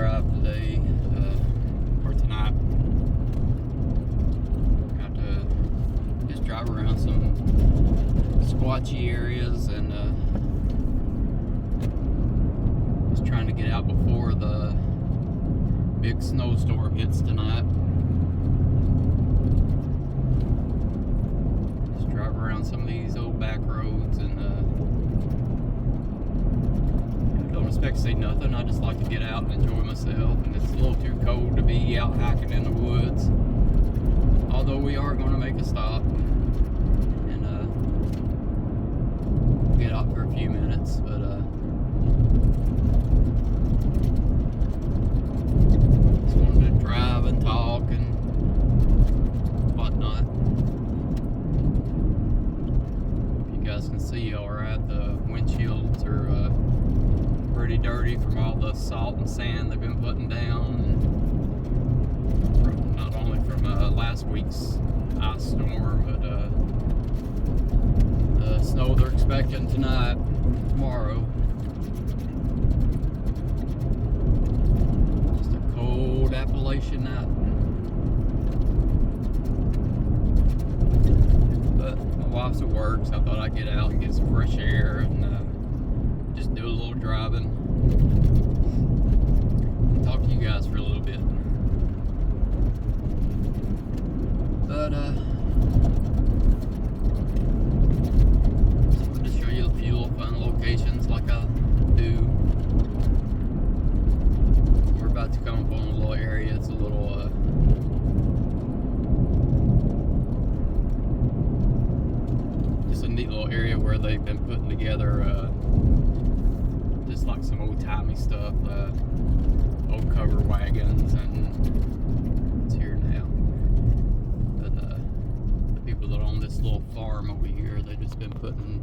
drive today, or tonight. Got to just drive around some squatchy areas and just trying to get out before the big snowstorm hits tonight. Just drive around some of these old back roads and don't expect to see nothing. I just like to get out and enjoy myself, and it's a little too cold to be out hiking in the woods. Although we are going to make a stop and get out for a few minutes, but just wanted to drive and talk and whatnot. Hope you guys can see all right. The windshields are pretty dirty from all the salt and sand they've been putting down, and not only from last week's ice storm, but the snow they're expecting tonight, tomorrow. Just a cold Appalachian night. But my wife's at work, so I thought I'd get out and get some fresh air and just do a little driving. Talk to you guys for a little bit. But just wanted to show you a few little fun locations like I do. We're about to come up on a little area. It's a little just a neat little area where they've been putting together just like some old-timey stuff, old cover wagons, and it's here now. But the people that own this little farm over here, they've just been putting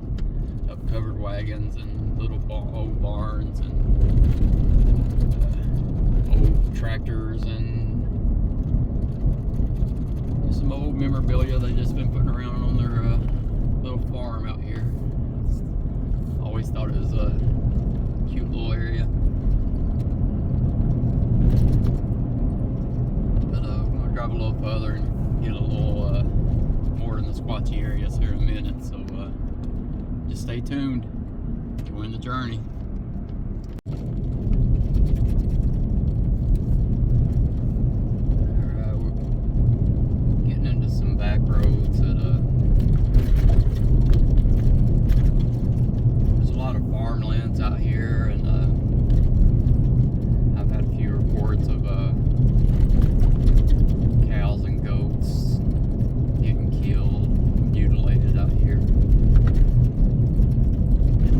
up covered wagons and little old barns and old tractors and just some old memorabilia they've just been putting around on their little farm out here. Always thought it was a cute little area. But I'm going to drive a little further and get a little more in the squatchy areas here in a minute, so just stay tuned. Join the journey. Alright, we're getting into some back roads that there's a lot of farmlands out here, and I've had a few reports of cows and goats getting killed, mutilated out here.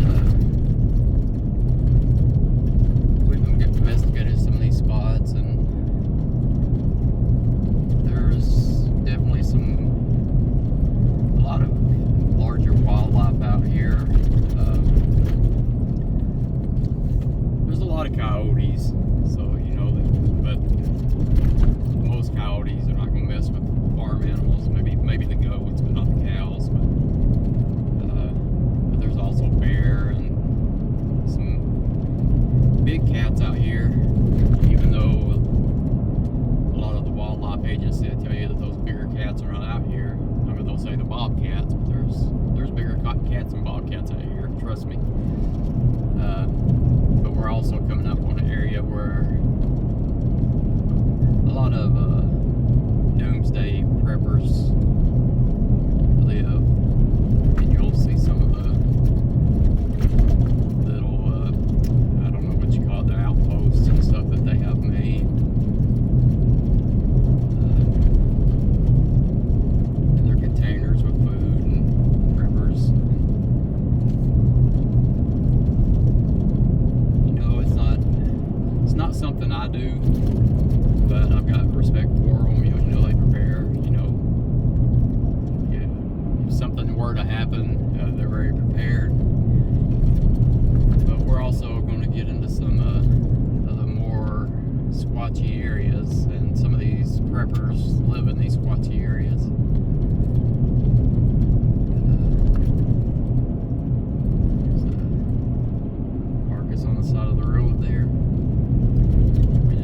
And we've investigated some of these spots, and there's definitely a lot of larger wildlife out here. There's a lot of coyotes, so you know that, but most coyotes are not going to mess with farm animals. Maybe the goats, but not the cows. But there's also bear and some big cats out here. Even though a lot of the wildlife agents tell you that those bigger cats are not out here. I mean, they'll say the bobcats, but there's bigger cats and bobcats out here. Trust me. But we're also coming up on an area where a lot of doomsday preppers live, and you'll see some of the little I don't know what you call it, the outposts and stuff that they have made. And their containers with food and preppers. It's not something I do, but I've got respect for them. You know, they prepare. You know, if something were to happen, they're very prepared. But we're also going to get into some of the more squatchy areas, and some of these preppers live in these squatchy areas. There's a carcass on the side of the road there. We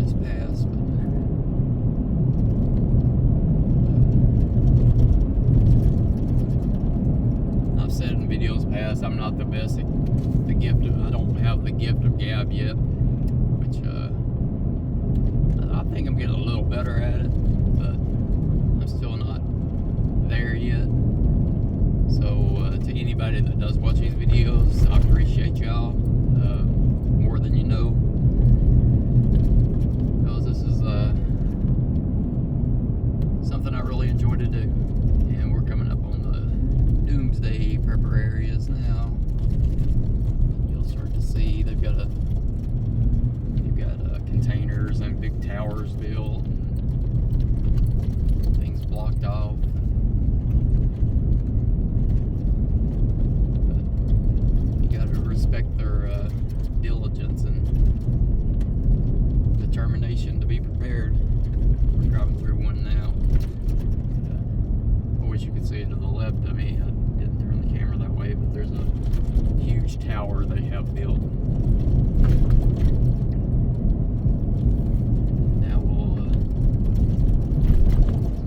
gift of gab yet, which I think I'm getting a little better at it, but I'm still not there yet. So to anybody that does watch these videos, I appreciate y'all more than you know, because this is something I really enjoy to do. And we're coming up on the doomsday prepper areas now. You'll start to see they've got containers and big towers built, and things blocked off. But you got to respect their diligence and determination to be prepared. We're driving through one now. I wish you could see it to the left of me. I didn't turn the camera that way, but there's a huge tower they have built. Now we'll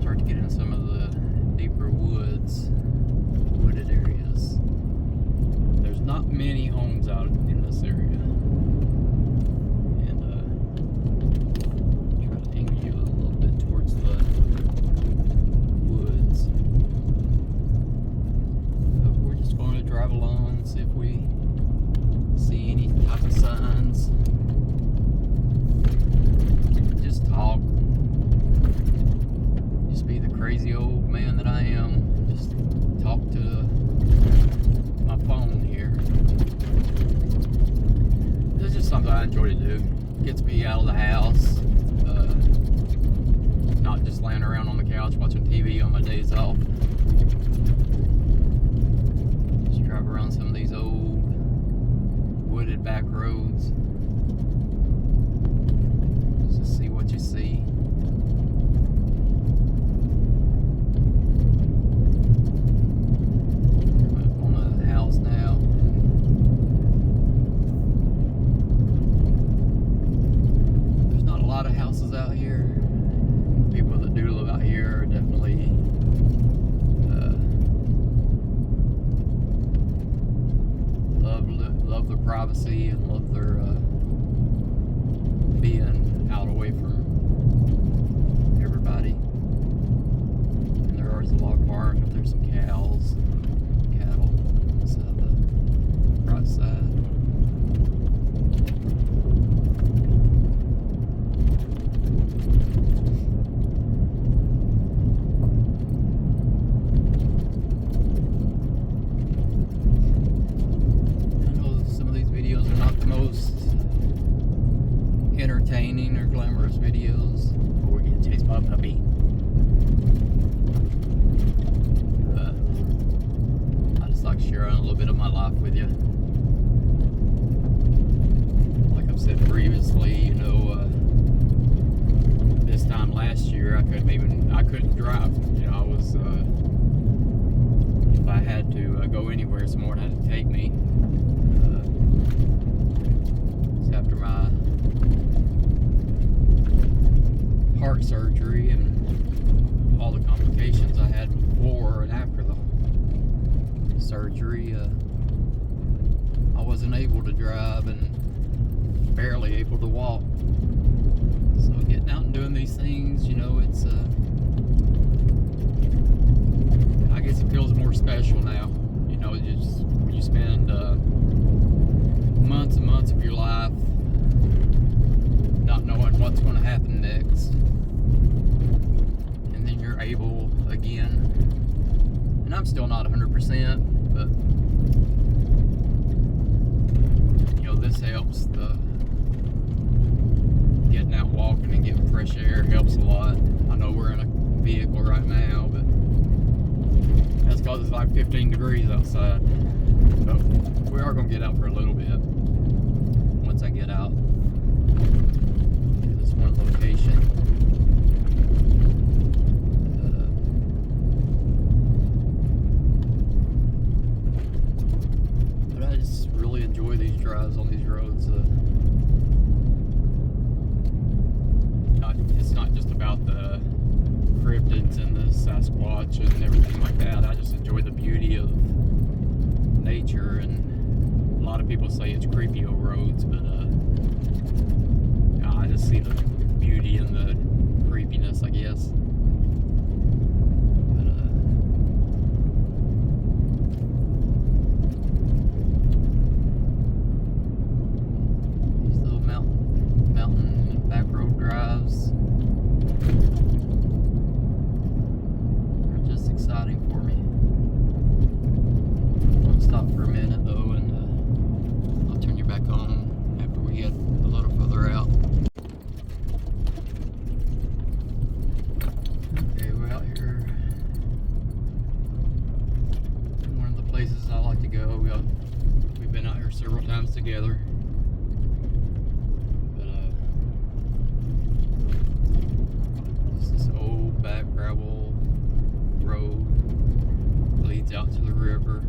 start to get in some of the deeper wooded areas. There's not many homes out in this area. Drive along, see if we see any type of signs. Just talk. Just be the crazy old man that I am. Just talk to my phone here. It's just something I enjoy to do. Gets me out of the house. Not just laying around on the couch watching TV on my days off. Drive around some of these old wooded back roads just to see what you see. I'm on a house now. There's not a lot of houses out here. The people that do live out here are definitely love their privacy and love their being out away from everybody. And there are a log farm, but there's some cows, cattle on the side of the right side. Entertaining or glamorous videos, or we're getting chased by a puppy. I just like sharing a little bit of my life with you. Like I've said previously, you know, this time last year I couldn't drive. You know, I was if I had to go anywhere, someone had to take me. After my heart surgery and all the complications I had before and after the surgery, I wasn't able to drive and barely able to walk. So getting out and doing these things, you know, it's I guess it feels more special now. You know, just when you spend months and months of your life not knowing what's going to happen next, and then you're able again. And I'm still not 100%, but you know, this helps. The getting out walking and getting fresh air helps a lot. I know we're in a vehicle right now, but that's because it's like 15 degrees outside. So we are going to get out for a little bit once I get out to this one location. But I just really enjoy these drives on these roads. It's not just about the cryptids and the Sasquatch and everything like that. I just enjoy the beauty of nature, and a lot of people people say it's creepy old roads, but I just see the beauty and the creepiness, I guess. But these little mountain and back road drives are just exciting for me. I'll stop for a minute though, and I'll turn you back on after we get a little further out. Okay, we're out here. One of the places I like to go. We've been out here several times together. But it's this old back gravel road leads out to the river.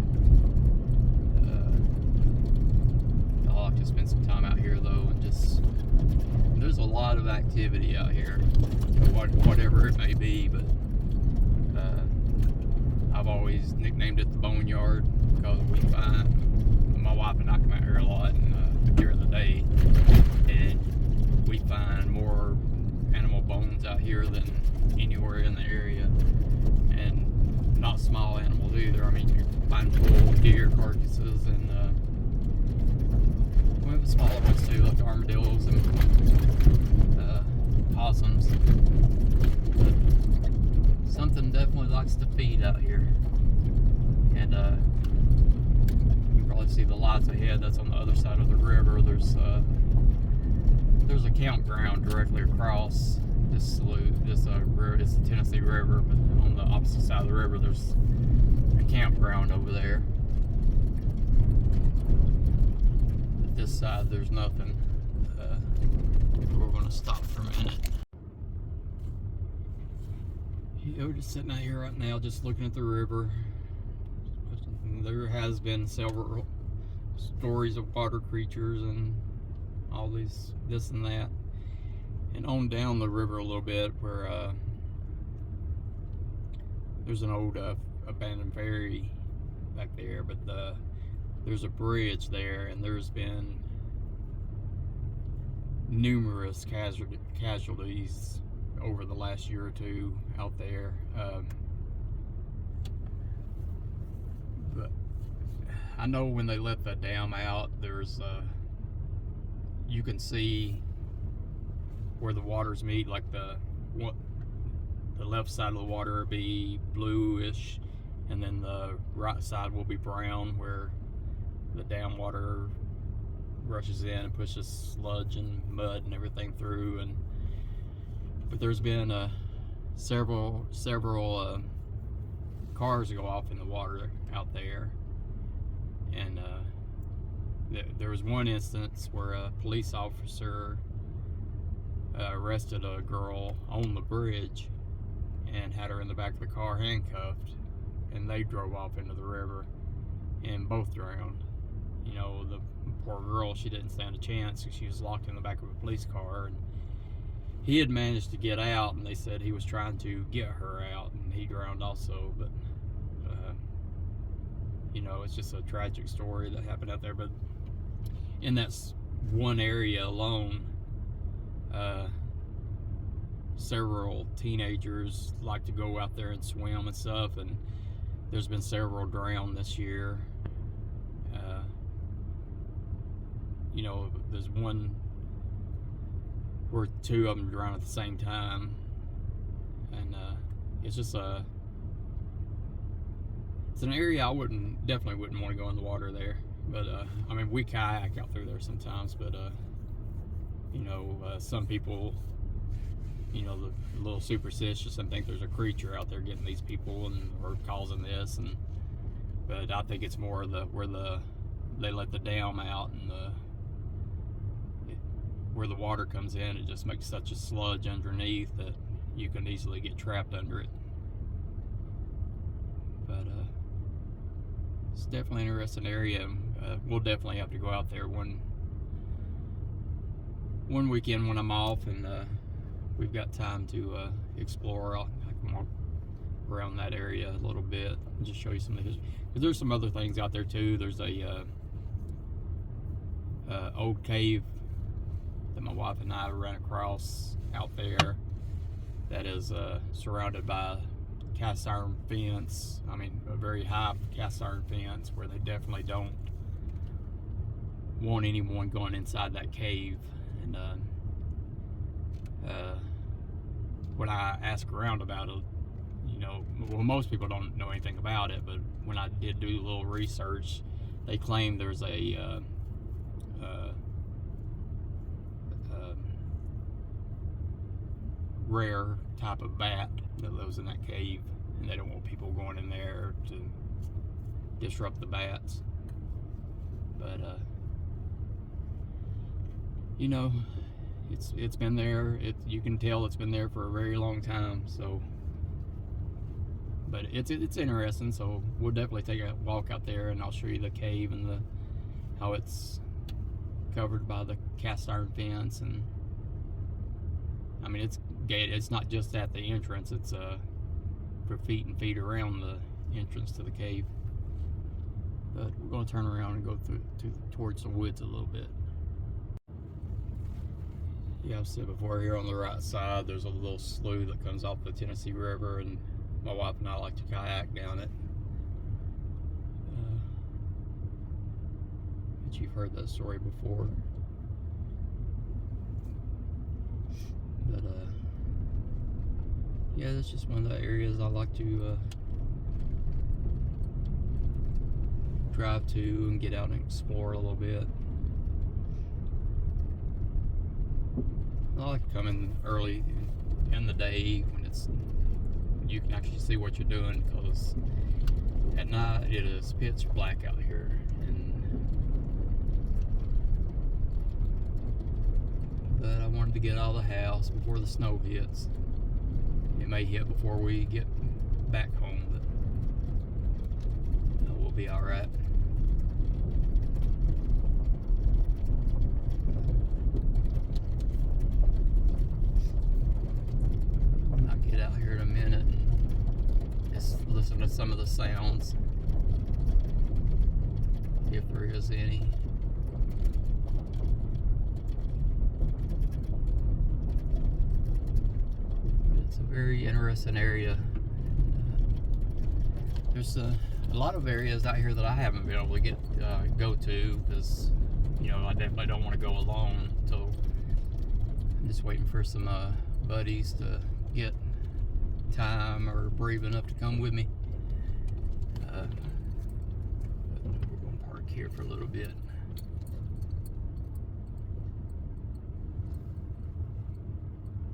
I like to spend some time out here though, and just there's a lot of activity out here, whatever it may be. But I've always nicknamed it the Boneyard because we find, my wife and I come out here a lot during the day, and we find more animal bones out here than anywhere in the area, and not small animals either. I mean, you find full deer carcasses and smaller ones too, like armadillos and possums. But something definitely likes to feed out here, and you can probably see the lights ahead. That's on the other side of the river. There's a campground directly across this slough. River. It's the Tennessee River, but on the opposite side of the river, there's a campground over there. This side there's nothing. We're going to stop for a minute. Yeah, we're just sitting out here right now just looking at the river. There has been several stories of water creatures and all this and that, and on down the river a little bit where there's an old abandoned ferry back there, but there's a bridge there, and there's been numerous casualties over the last year or two out there. But I know when they let the dam out, there's you can see where the waters meet, like the left side of the water will be bluish, and then the right side will be brown, where the dam water rushes in and pushes sludge and mud and everything through. But there's been several cars go off in the water out there, and there was one instance where a police officer arrested a girl on the bridge and had her in the back of the car handcuffed, and they drove off into the river and both drowned. You know, the poor girl, she didn't stand a chance because she was locked in the back of a police car, and he had managed to get out, and they said he was trying to get her out, and he drowned also. But you know, it's just a tragic story that happened out there. But in that one area alone, several teenagers like to go out there and swim and stuff, and there's been several drowned this year. You know, there's one where two of them drowned at the same time, and it's just it's an area I definitely wouldn't want to go in the water there. But I mean, we kayak out through there sometimes, but you know, some people, you know, a little superstitious and think there's a creature out there getting these people or causing this, but I think it's more where they let the dam out, and where the water comes in, it just makes such a sludge underneath that you can easily get trapped under it. But it's definitely an interesting area. We'll definitely have to go out there one weekend when I'm off, and we've got time to explore. I can walk around that area a little bit and just show you some of the history. Because there's some other things out there too. There's old cave that my wife and I ran across out there that is surrounded by cast iron fence. I mean, a very high cast iron fence where they definitely don't want anyone going inside that cave. And when I ask around about it, you know, well, most people don't know anything about it, but when I did do a little research, they claim there's a rare type of bat that lives in that cave, and they don't want people going in there to disrupt the bats. But you know, it's been there. You can tell it's been there for a very long time. So, but it's interesting. So we'll definitely take a walk out there, and I'll show you the cave and how it's covered by the cast iron fence. And I mean, it's gated. It's not just at the entrance. It's for feet and feet around the entrance to the cave. But we're going to turn around and go towards the woods a little bit. Yeah, I've said before, here on the right side, there's a little slough that comes off the Tennessee River, and my wife and I like to kayak down it. But you've heard that story before. But yeah, that's just one of the areas I like to drive to and get out and explore a little bit. I like to come in early in the day when you can actually see what you're doing, because at night it is pitch black out here. But I wanted to get out of the house before the snow hits. It may hit before we get back home, but we'll be all right. I'll get out here in a minute and just listen to some of the sounds, if there is any. It's a very interesting area. There's a lot of areas out here that I haven't been able to go to, because you know, I definitely don't want to go alone. So I'm just waiting for some buddies to get time or brave enough to come with me. We're going to park here for a little bit.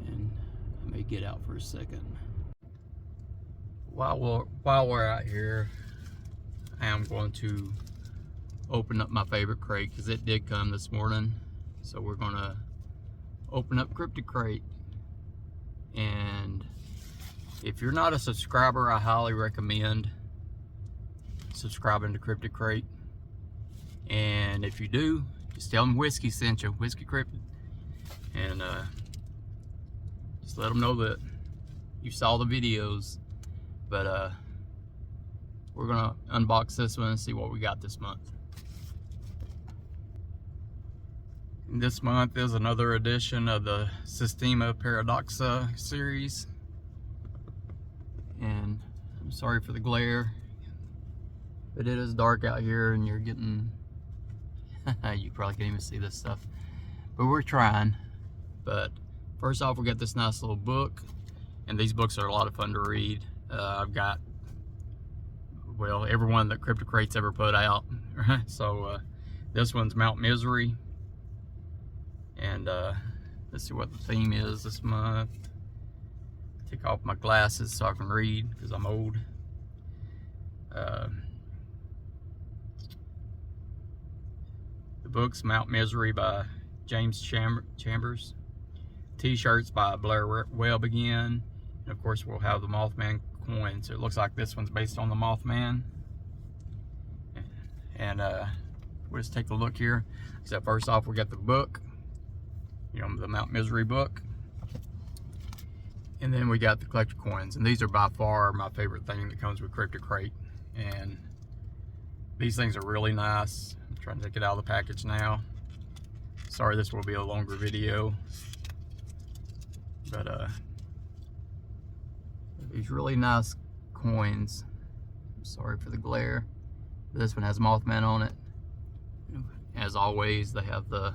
And I may get out for a second. While we're out here, I am going to open up my favorite crate, because it did come this morning. So we're going to open up Cryptic Crate. And if you're not a subscriber, I highly recommend subscribing to Cryptic Crate. And if you do, just tell them Whiskey sent you, Whiskey Cryptic, and just let them know that you saw the videos. But we're gonna unbox this one and see what we got this month. And this month is another edition of the Systema Paradoxa series. And I'm sorry for the glare, but it is dark out here and you're getting, you probably can't even see this stuff, but we're trying. But first off, we got this nice little book, and these books are a lot of fun to read. I've got, well, everyone that Cryptic Crate's ever put out. So this one's Mount Misery, and let's see what the theme is this month. Take off my glasses so I can read, because I'm old. The book's Mount Misery by James Chambers. T-shirts by Blair Webb again. And of course we'll have the Mothman coin. So it looks like this one's based on the Mothman. And we'll just take a look here. So first off, we got the book, you know, the Mount Misery book. And then we got the collector coins, and these are by far my favorite thing that comes with Cryptic Crate. And these things are really nice. I'm trying to take it out of the package now. Sorry, this will be a longer video, but these really nice coins. Sorry for the glare. This one has Mothman on it. As always, they have the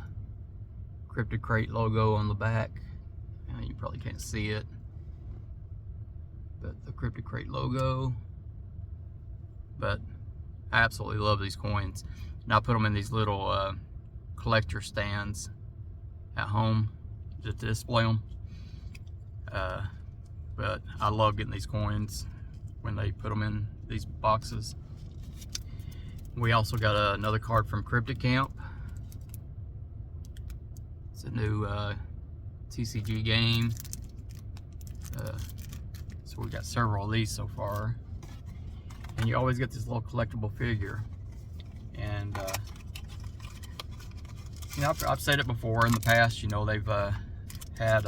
Cryptic Crate logo on the back. You probably can't see it, but the Cryptic Crate logo. But I absolutely love these coins, and I put them in these little collector stands at home to display them. But I love getting these coins when they put them in these boxes. We also got another card from Cryptic Camp. It's a new TCG game. So we got several of these so far. And you always get this little collectible figure. And you know, I've said it before in the past, you know, they've had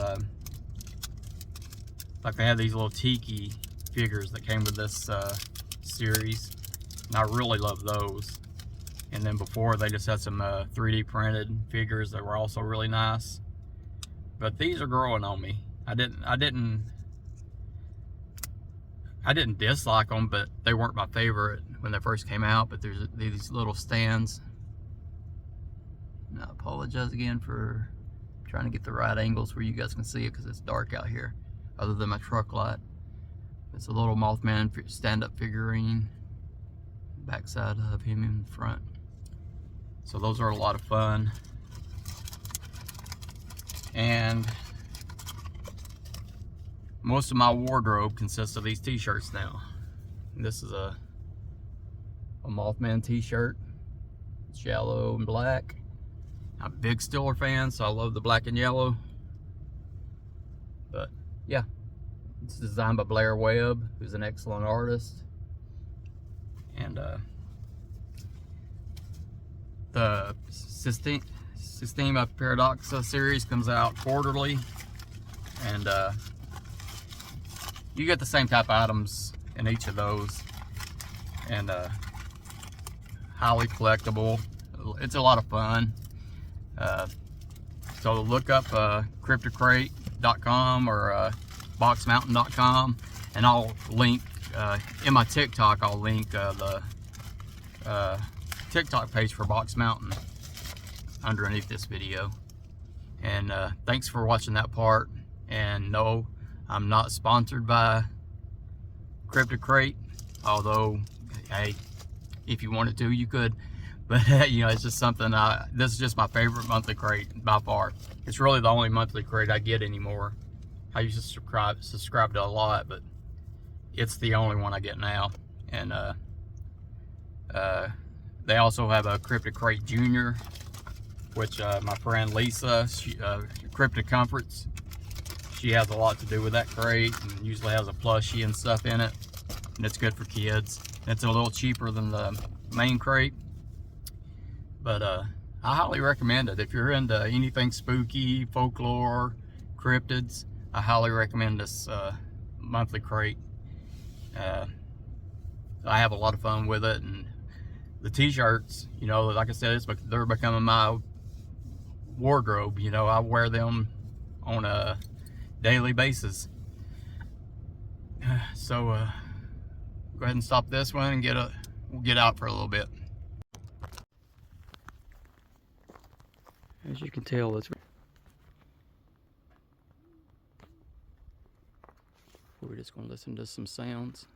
like they had these little tiki figures that came with this series, and I really love those. And then before, they just had some 3D printed figures that were also really nice. But these are growing on me. I didn't dislike them, but they weren't my favorite when they first came out. But there's these little stands. And I apologize again for trying to get the right angles where you guys can see it, because it's dark out here, other than my truck light. It's a little Mothman stand-up figurine, backside of him in front. So those are a lot of fun. And most of my wardrobe consists of these t-shirts now. And this is a Mothman t-shirt. It's yellow and black. I'm a big Steeler fan, so I love the black and yellow. But yeah, it's designed by Blair Webb, who's an excellent artist. And the Systema Paradoxa series comes out quarterly, and you get the same type of items in each of those, and highly collectible. It's a lot of fun. So look up crypticrate.com or boxmountain.com, and I'll link in my TikTok. I'll link the TikTok page for Box Mountain underneath this video. And thanks for watching that part. And no, I'm not sponsored by Cryptic Crate, although hey, if you wanted to, you could. But you know, it's just something. This is just my favorite monthly crate by far. It's really the only monthly crate I get anymore. I used to subscribe to a lot, but it's the only one I get now. And they also have a Cryptic Crate Junior, which my friend Lisa, Cryptic Comforts, she has a lot to do with that crate, and usually has a plushie and stuff in it, and it's good for kids. It's a little cheaper than the main crate, but I highly recommend it. If you're into anything spooky, folklore, cryptids, I highly recommend this monthly crate. I have a lot of fun with it, and the t-shirts, you know, like I said, they're becoming my wardrobe. You know, I wear them on a daily basis. So go ahead and stop this one and we'll get out for a little bit. As you can tell, we're just going to listen to some sounds.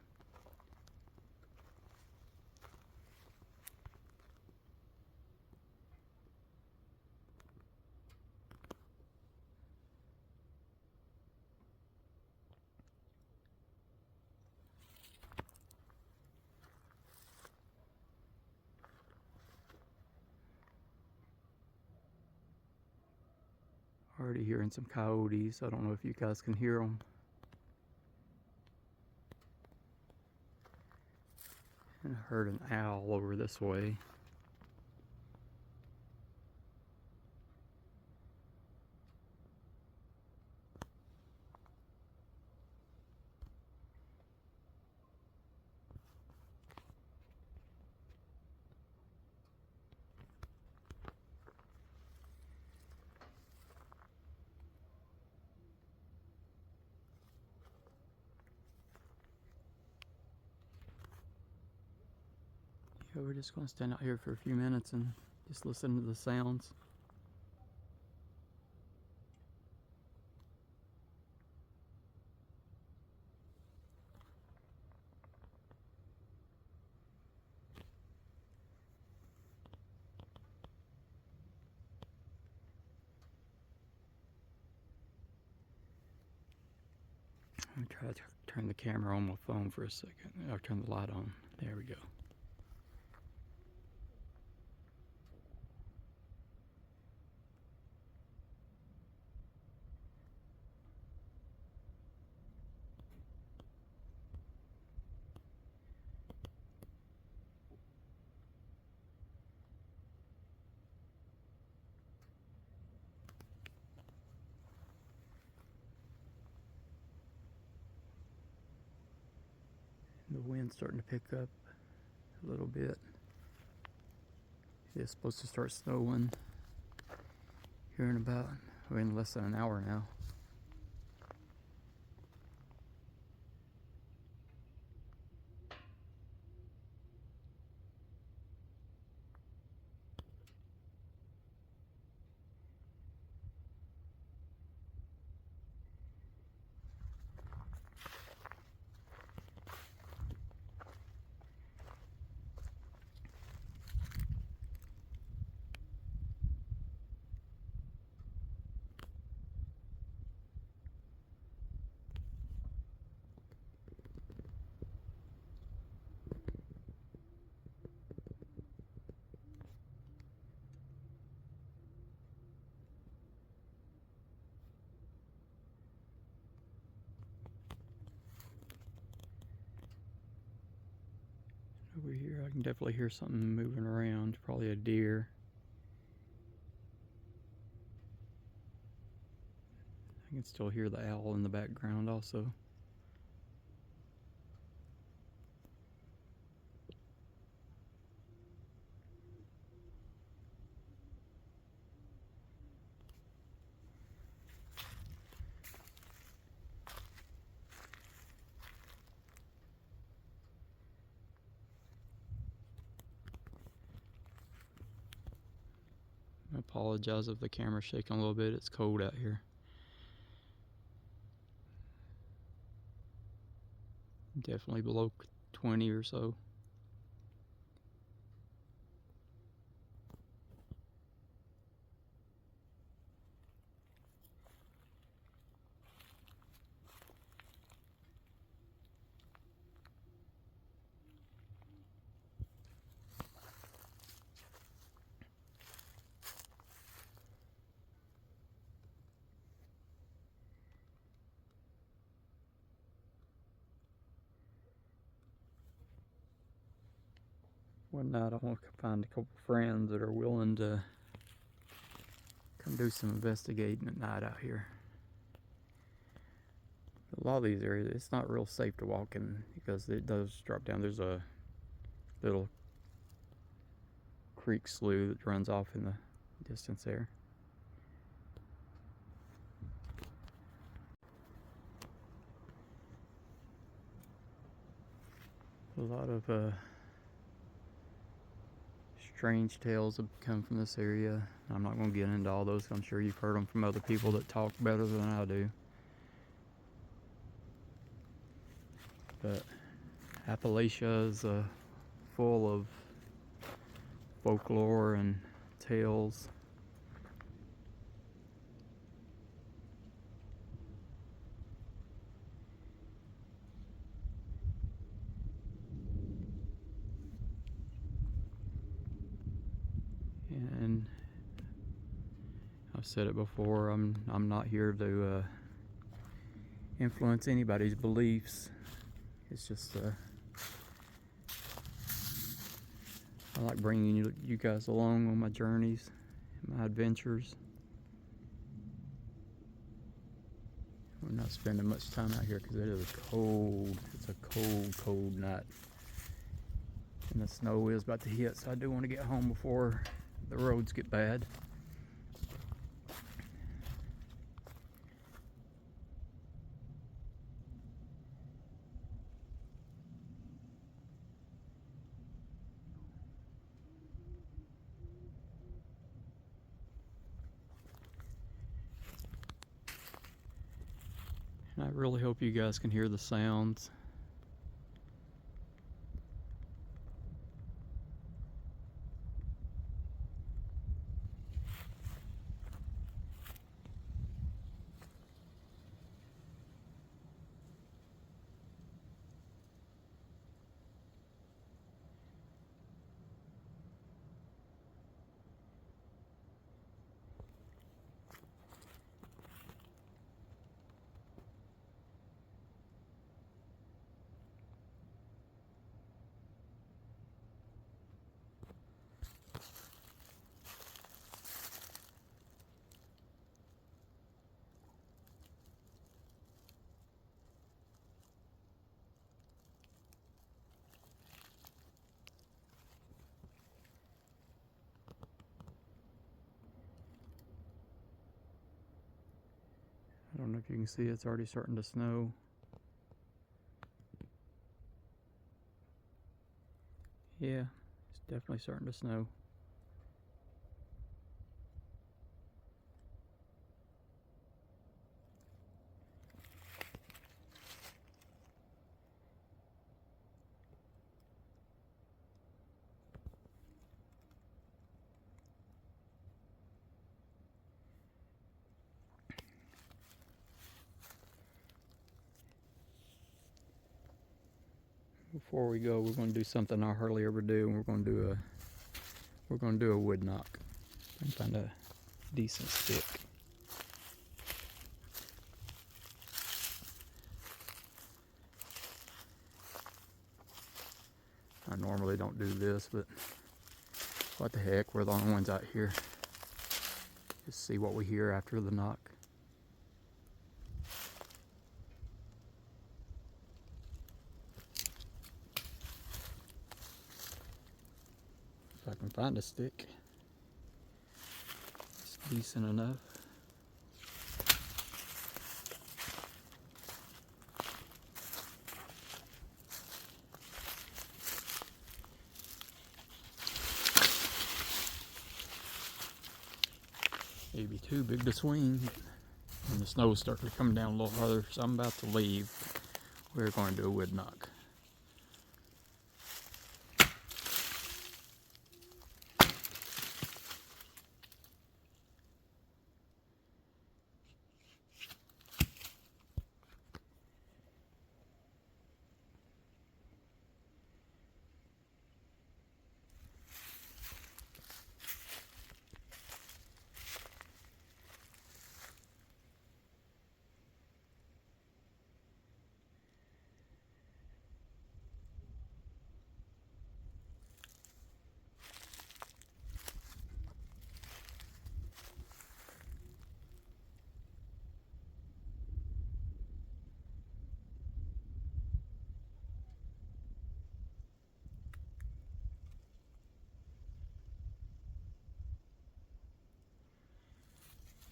Already hearing some coyotes. I don't know if you guys can hear them. And I heard an owl over this way. So we're just going to stand out here for a few minutes and just listen to the sounds. Let me try to turn the camera on my phone for a second. I'll turn the light on. There we go. The wind's starting to pick up a little bit. It's supposed to start snowing here in less than an hour now. Over here, I can definitely hear something moving around, probably a deer. I can still hear the owl in the background also. I apologize if the camera's shaking a little bit. It's cold out here. Definitely below 20 or so. One night I want to find a couple friends that are willing to come do some investigating at night out here. A lot of these areas, it's not real safe to walk in because it does drop down. There's a little creek slough that runs off in the distance there. A lot of strange tales have come from this area. I'm not going to get into all those. I'm sure you've heard them from other people that talk better than I do. But Appalachia is full of folklore and tales. And I've said it before, I'm not here to influence anybody's beliefs. It's just I like bringing you guys along on my journeys, my adventures. We're not spending much time out here because it is cold. It's a cold night. And the snow is about to hit, so I do want to get home before the roads get bad. I really hope you guys can hear the sounds. I don't know if you can see, it's already starting to snow. Yeah, it's definitely starting to snow. Before we go, we're going to do something I hardly ever do, and we're going to do a wood knock and find a decent stick. I normally don't do this, but what the heck, we're the only ones out here. Just see what we hear after the knock. If I can find a stick, it's decent enough. Maybe too big to swing, and the snow's starting to come down a little farther, so I'm about to leave. We're going to do a wood knock.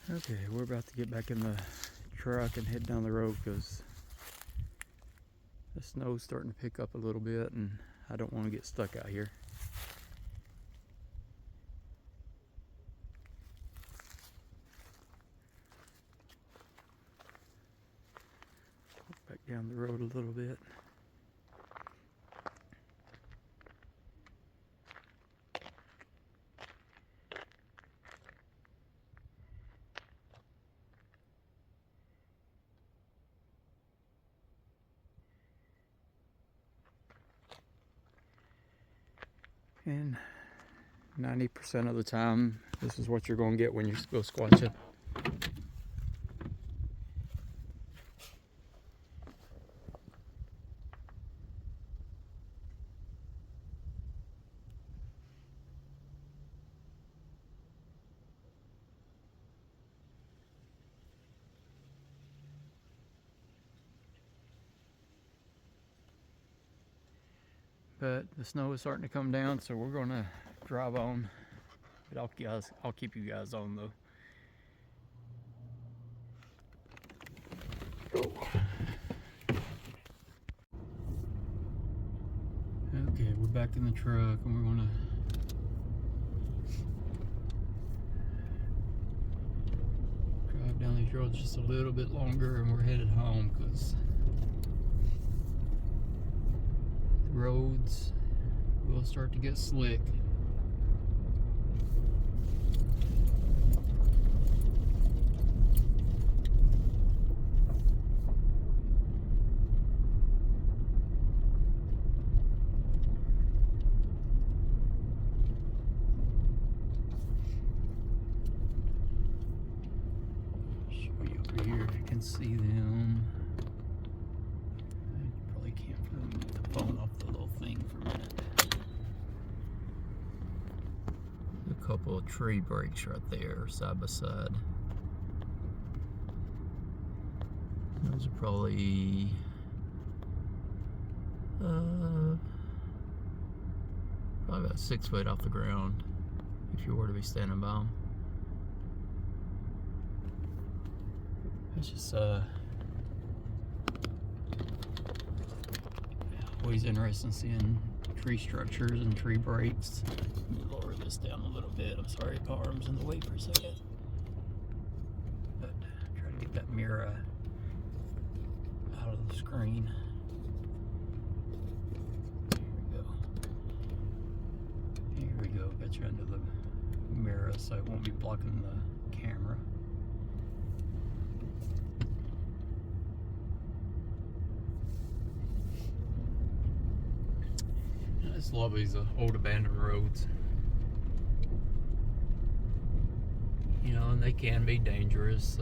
Okay, we're about to get back in the truck and head down the road because the snow's starting to pick up a little bit and I don't want to get stuck out here. Back down the road a little bit. And 90% of the time, this is what you're going to get when you go squatching. But the snow is starting to come down, so we're going to drive on. But I'll keep you guys on though. Okay, we're back in the truck and we're going to drive down We drove just a little bit longer and we're headed home because the roads will start to get slick. See them. I probably can't put the phone off the little thing for a minute. A couple of tree breaks right there, side by side. Those are probably about 6 foot off the ground if you were to be standing by them. It's just always interesting seeing tree structures and tree breaks. Let me lower this down a little bit. I'm sorry, my arm's in the way for a second. But try to get that mirror out of the screen. Here we go. Got you under the mirror so it won't be blocking the camera. I just love these old abandoned roads. You know, and they can be dangerous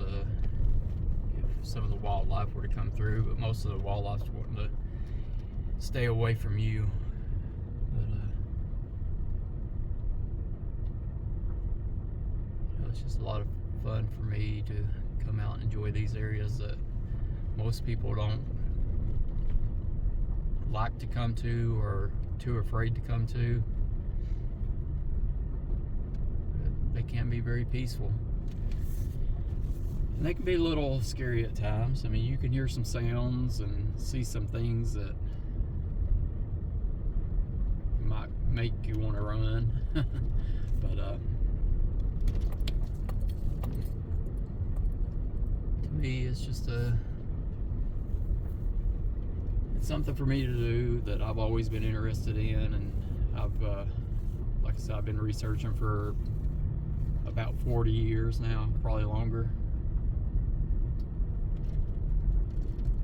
if some of the wildlife were to come through, but most of the wildlife's wanting to stay away from you. But you know, it's just a lot of fun for me to come out and enjoy these areas that most people don't like to come to or too afraid to come to. But they can be very peaceful. And they can be a little scary at times. I mean, you can hear some sounds and see some things that might make you want to run. But to me, it's just it's something for me to do that I've always been interested in, and I've, like I said, I've been researching for about 40 years now, probably longer.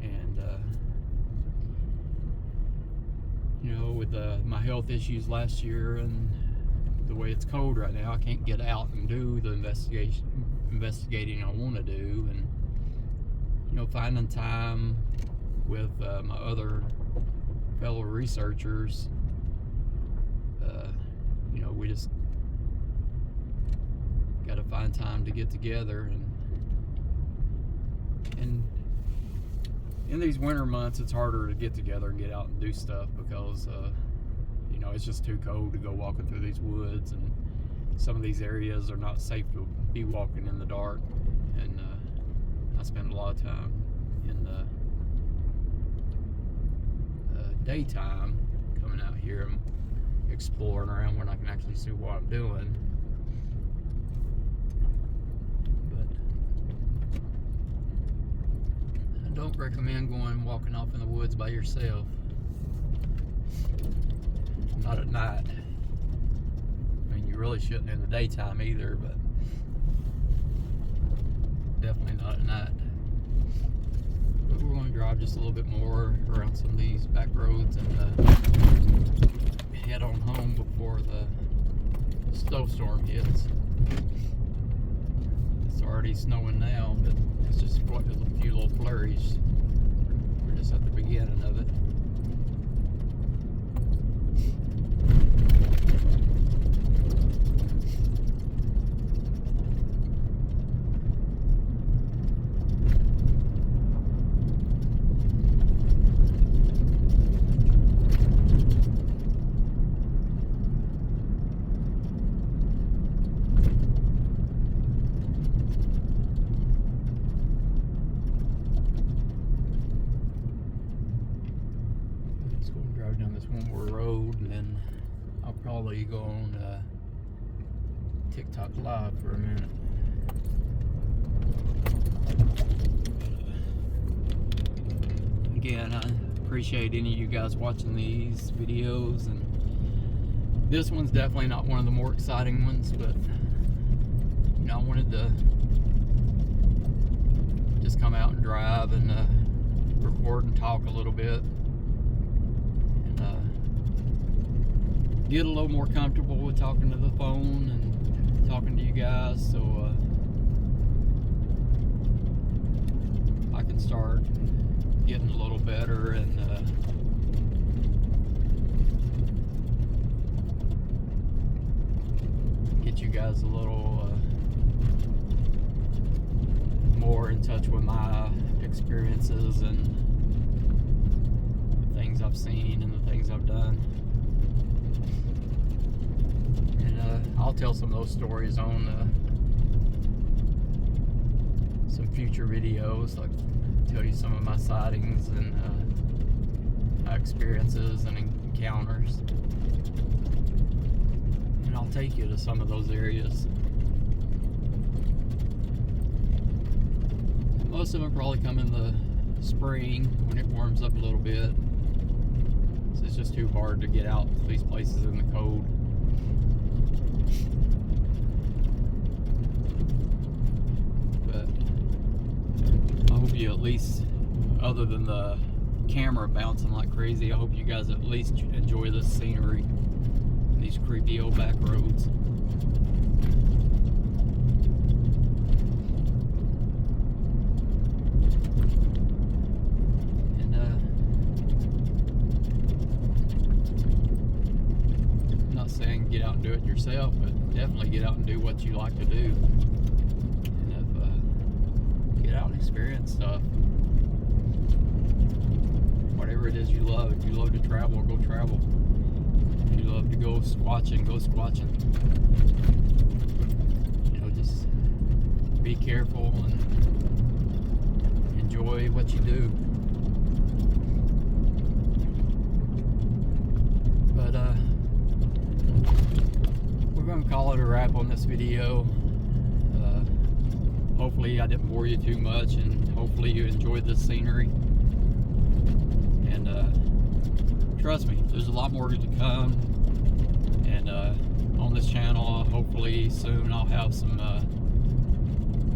And you know, with my health issues last year and the way it's cold right now, I can't get out and do the investigating I want to do, and you know, finding time with my other fellow researchers, you know, we just got to find time to get together, and in these winter months it's harder to get together and get out and do stuff because you know, it's just too cold to go walking through these woods, and some of these areas are not safe to be walking in the dark, and I spend a lot of time in the daytime coming out here and exploring around when I can actually see what I'm doing. But I don't recommend going walking off in the woods by yourself. Not at night. I mean, you really shouldn't in the daytime either, but definitely not at night. But we're going to drive just a little bit more around some of these back roads and head on home before the snowstorm hits. It's already snowing now, but it's just a few little flurries. We're just at the beginning of it. Down this one more road, and then I'll probably go on TikTok live for a minute. again, I appreciate any of you guys watching these videos, and this one's definitely not one of the more exciting ones, but you know, I wanted to just come out and drive and record and talk a little bit, and get a little more comfortable with talking to the phone and talking to you guys, so I can start getting a little better and get you guys a little more in touch with my experiences and the things I've seen and the things I've done. And I'll tell some of those stories on some future videos, like tell you some of my sightings and my experiences and encounters, and I'll take you to some of those areas. Most of them probably come in the spring when it warms up a little bit, so it's just too hard to get out to these places in the cold. I hope you at least, other than the camera bouncing like crazy, I hope you guys at least enjoy this scenery, these creepy old back roads. And I'm not saying get out and do it yourself, but definitely get out and do what you like to do. Get out and experience stuff. Whatever it is you love. If you love to travel, go travel. If you love to go squatching, go squatching. You know, just be careful and enjoy what you do. But we're gonna call it a wrap on this video. Hopefully I didn't bore you too much, and hopefully you enjoyed this scenery. And trust me, there's a lot more to come. And on this channel, hopefully soon I'll have some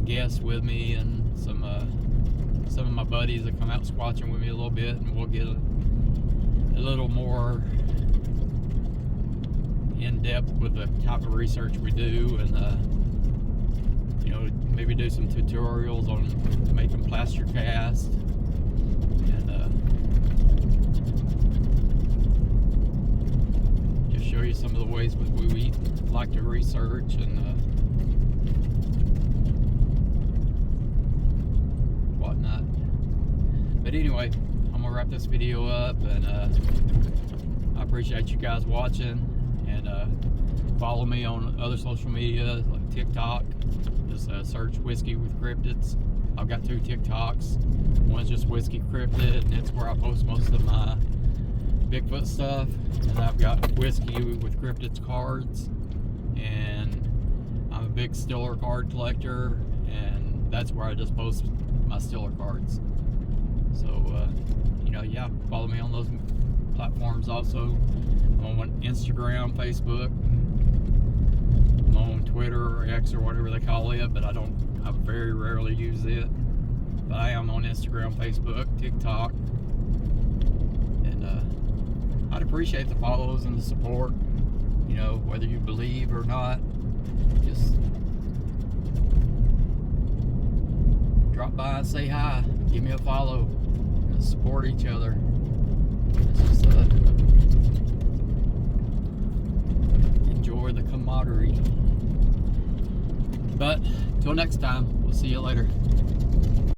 guests with me, and some of my buddies that come out squatching with me a little bit, and we'll get a little more in depth with the type of research we do, and you know, maybe do some tutorials on making plaster cast, and just show you some of the ways we like to research and whatnot. But anyway, I'm gonna wrap this video up, and I appreciate you guys watching, and follow me on other social media like TikTok. Just search Whiskey with Cryptids. I've got 2 TikToks. One's just Whiskey Cryptid, and it's where I post most of my Bigfoot stuff. And I've got Whiskey with Cryptids cards, and I'm a big Stiller card collector, and that's where I just post my Stiller cards. So you know, yeah, follow me on those platforms also. I'm on Instagram, Facebook, I'm on Twitter or X or whatever they call it, but I very rarely use it. But I am on Instagram, Facebook, TikTok, and I'd appreciate the follows and the support. You know, whether you believe or not, just drop by and say hi, give me a follow, and support each other. It's just enjoy the camaraderie. But till next time, we'll see you later.